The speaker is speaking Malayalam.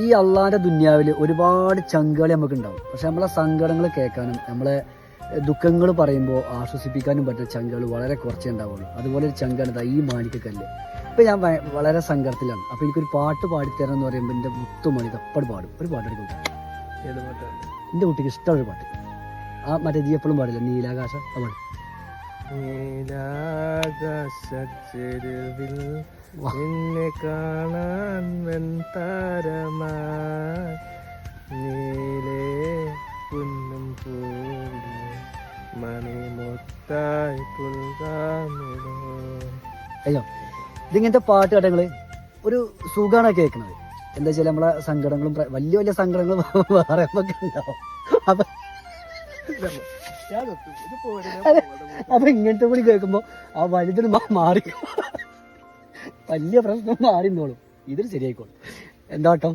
ഈ അള്ളാന്റെ ദുനിയാവിൽ ഒരുപാട് ചങ്കുകൾ നമുക്ക് ഉണ്ടാവും. പക്ഷെ നമ്മളെ സങ്കടങ്ങൾ കേൾക്കാനും നമ്മളെ ദുഃഖങ്ങൾ പറയുമ്പോൾ ആശ്വസിപ്പിക്കാനും പറ്റുന്ന ചങ്കുകൾ വളരെ കുറച്ചേ ഉണ്ടാവുള്ളൂ. അതുപോലെ ഒരു ചങ്കാണ് ഈ മാണിക്കക്കല്ല്. ഇപ്പം ഞാൻ വളരെ സങ്കടത്തിലാണ്. അപ്പോൾ എനിക്കൊരു പാട്ട് പാടിത്തരണം എന്ന് പറയുമ്പോൾ എൻ്റെ മുത്തുമണി തപ്പട് പാടും. ഒരു പാട്ടെടുക്കും. ഏത് പാട്ടാണ്? എൻ്റെ കുട്ടിക്ക് ഇഷ്ടമുള്ളൊരു പാട്ട്. ആ മറ്റേ ജി എപ്പോഴും പാടില്ല, നീലാകാശ. ആ പാട്. നീലാകാശച്ചെരുവിൽ നിന്നെ കാണാൻ വെൺതാരമായി നീലേ പുന്നും പൂടി മണിമുത്തായി പുൽകാമിടോ. അയ്യോ, ഇതിങ്ങനത്തെ പാട്ട് കേട്ടങ്ങള് ഒരു സുഖമാണ് കേൾക്കണത്. എന്താ വെച്ചാൽ നമ്മളെ സങ്കടങ്ങളും വലിയ വലിയ സങ്കടങ്ങളും വേറെ നമുക്ക് ഉണ്ടാവും. അപ്പൊ ഇങ്ങനത്തെ കൂടി കേൾക്കുമ്പോ ആ വലുതിന് മാറി വലിയ പ്രശ്നം മാറിന്നോളും. ഇതിൽ ശരിയായിക്കോളും. എന്താ കേട്ടോ.